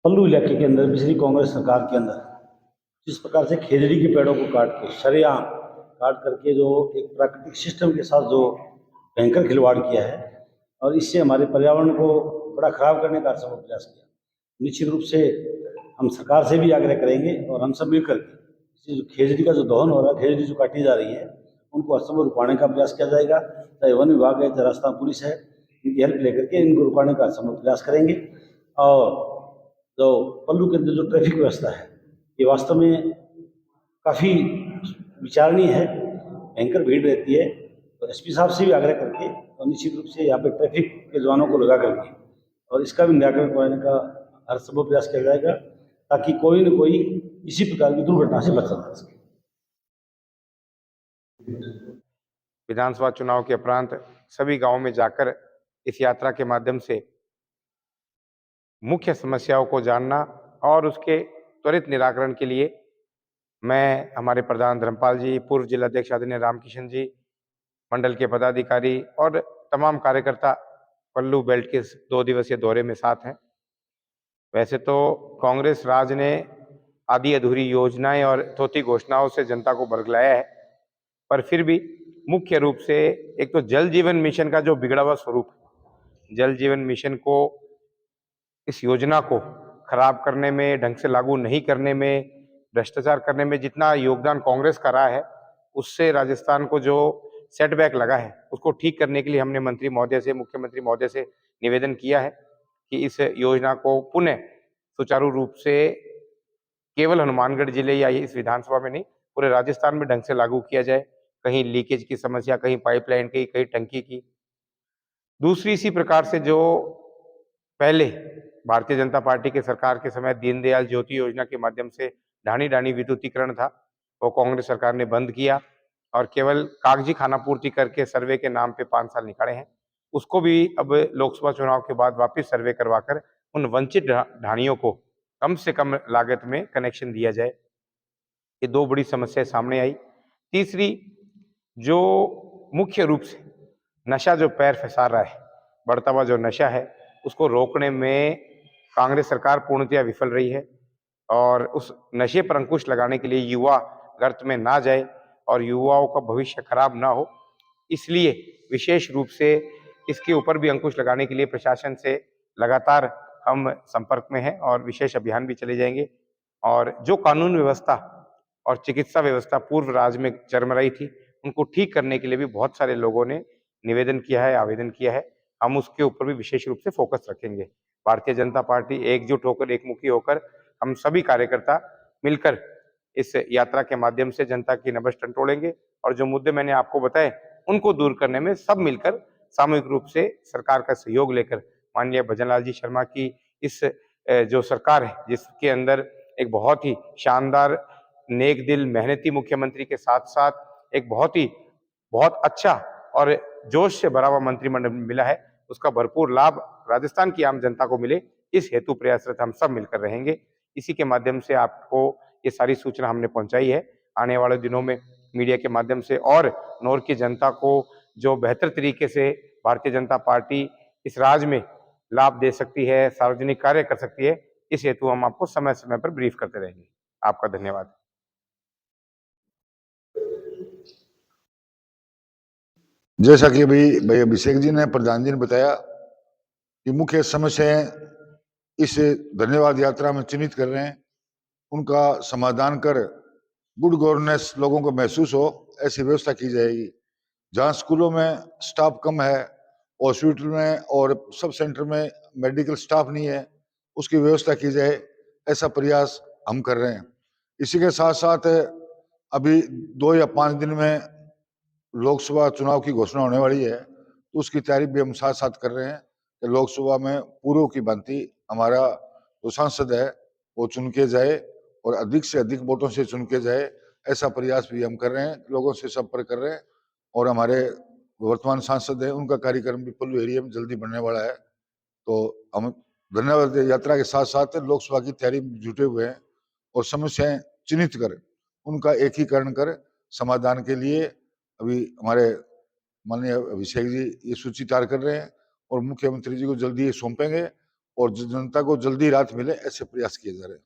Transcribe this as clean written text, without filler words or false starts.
पल्लू इलाके के अंदर पिछली कांग्रेस सरकार के अंदर जिस प्रकार से खेजड़ी के पेड़ों को काट के सरेआम काट करके जो एक प्राकृतिक सिस्टम के साथ जो भयंकर खिलवाड़ किया है और इससे हमारे पर्यावरण को बड़ा खराब करने का सब प्रयास किया। निश्चित रूप से हम सरकार से भी आग्रह करेंगे और हम सब मिलकर के जो खेजड़ी का जो दहन हो रहा है, खेजड़ी जो काटी जा रही है, उनको हर संभव रुकाने का प्रयास किया जाएगा। चाहे वन विभाग है, चाहे राजस्थान पुलिस है, इनकी हेल्प लेकर के इनको रुकाने का हर संभव प्रयास करेंगे। और जो पल्लू के अंदर जो ट्रैफिक व्यवस्था है, ये वास्तव में काफ़ी विचारणीय है, भयंकर भीड़ रहती है। तो एसपी साहब से भी आग्रह करके और निश्चित रूप से यहाँ पे ट्रैफिक के जवानों को लगा करके और इसका भी निराकरण करवाने का हर संभव प्रयास किया जाएगा, ताकि कोई न कोई इसी प्रकार की दुर्घटना से बच सके। विधानसभा चुनाव के उपरांत सभी गांवों में जाकर इस यात्रा के माध्यम से मुख्य समस्याओं को जानना और उसके त्वरित निराकरण के लिए मैं, हमारे प्रधान धर्मपाल जी, पूर्व जिलाध्यक्ष आदरणीय रामकिशन जी, मंडल के पदाधिकारी और तमाम कार्यकर्ता पल्लू बेल्ट के 2 दिवसीय दौरे में साथ हैं। वैसे तो कांग्रेस राज ने आधी अधूरी योजनाएं और थोथी घोषणाओं से जनता को बरगलाया है, पर फिर भी मुख्य रूप से एक तो जल जीवन मिशन का जो बिगड़ा हुआ स्वरूप, जल जीवन मिशन को, इस योजना को खराब करने में, ढंग से लागू नहीं करने में, भ्रष्टाचार करने में जितना योगदान कांग्रेस का रहा है, उससे राजस्थान को जो सेटबैक लगा है, उसको ठीक करने के लिए हमने मंत्री महोदय से, मुख्यमंत्री महोदय से निवेदन किया है कि इस योजना को पुनः सुचारू रूप से केवल हनुमानगढ़ जिले या इस विधानसभा में नहीं, पूरे राजस्थान में ढंग से लागू किया जाए। कहीं लीकेज की समस्या, कहीं पाइपलाइन की, कहीं टंकी की। दूसरी इसी प्रकार से जो पहले भारतीय जनता पार्टी के सरकार के समय दीनदयाल ज्योति योजना के माध्यम से ढाणी ढाणी विद्युतीकरण था, वो कांग्रेस सरकार ने बंद किया और केवल कागजी खानापूर्ति करके सर्वे के नाम पे 5 साल निकाले हैं। उसको भी अब लोकसभा चुनाव के बाद वापस सर्वे करवाकर उन वंचित ढाणियों को कम से कम लागत में कनेक्शन दिया जाए। ये 2 बड़ी समस्याएं सामने आई। तीसरी, जो मुख्य रूप से नशा जो पैर फैसा रहा है, बढ़ता हुआ जो नशा है, उसको रोकने में कांग्रेस सरकार पूर्णतया विफल रही है और उस नशे पर अंकुश लगाने के लिए युवा गर्त में ना जाए और युवाओं का भविष्य खराब ना हो, इसलिए विशेष रूप से इसके ऊपर भी अंकुश लगाने के लिए प्रशासन से लगातार हम संपर्क में हैं और विशेष अभियान भी चले जाएंगे। और जो कानून व्यवस्था और चिकित्सा व्यवस्था पूर्व राज्य में चरमराई थी, उनको ठीक करने के लिए भी बहुत सारे लोगों ने निवेदन किया है, आवेदन किया है। हम उसके ऊपर भी विशेष रूप से फोकस रखेंगे। भारतीय जनता पार्टी एकजुट होकर, एकमुखी होकर, हम सभी कार्यकर्ता मिलकर इस यात्रा के माध्यम से जनता की नब्ज टटोलेंगे और जो मुद्दे मैंने आपको बताए, उनको दूर करने में सब मिलकर सामूहिक रूप से सरकार का सहयोग लेकर माननीय भजनलाल जी शर्मा की इस जो सरकार है, जिसके अंदर एक बहुत ही शानदार, नेक दिल, मेहनती मुख्यमंत्री के साथ-साथ एक बहुत अच्छा और जोश से भरा हुआ मंत्रिमंडल मिला है, उसका भरपूर लाभ राजस्थान की आम जनता को मिले, इस हेतु प्रयासरत हम सब मिलकर रहेंगे। इसी के माध्यम से आपको ये सारी सूचना हमने पहुंचाई है। आने वाले दिनों में मीडिया के माध्यम से और नौर की जनता को जो बेहतर तरीके से भारतीय जनता पार्टी इस राज्य में लाभ दे सकती है, सार्वजनिक कार्य कर सकती है, इस हेतु हम आपको समय-समय पर ब्रीफ करते रहेंगे। आपका धन्यवाद। जैसा कि अभी भाई अभिषेक जी ने, प्रधान जी ने बताया कि मुख्य समस्याएं इस धन्यवाद यात्रा में चिन्हित कर रहे हैं, उनका समाधान कर गुड गवर्नेंस लोगों को महसूस हो, ऐसी व्यवस्था की जाएगी। जहां स्कूलों में स्टाफ कम है, हॉस्पिटल में और सब सेंटर में मेडिकल स्टाफ नहीं है, उसकी व्यवस्था की जाए, ऐसा प्रयास हम कर रहे हैं। इसी के साथ साथ अभी 2 या 5 दिन में लोकसभा चुनाव की घोषणा होने वाली है, तो उसकी तैयारी भी हम साथ साथ कर रहे हैं कि लोकसभा में पूर्व की भांति हमारा जो सांसद है वो चुन के जाए और अधिक से अधिक वोटों से चुन के जाए, ऐसा प्रयास भी हम कर रहे हैं, लोगों से संपर्क कर रहे हैं। और हमारे वर्तमान सांसद है, उनका कार्यक्रम भी पल्लू एरिया में जल्दी बनने वाला है। तो हम धन्यवाद यात्रा के साथ साथ लोकसभा की तैयारी में जुटे हुए हैं और समस्याएं चिन्हित कर उनका एकीकरण कर समाधान के लिए अभी हमारे माननीय अभिषेक जी ये सूची तैयार कर रहे हैं और मुख्यमंत्री जी को जल्दी ये सौंपेंगे और जनता को जल्दी राहत मिले, ऐसे प्रयास किए जा रहे हैं।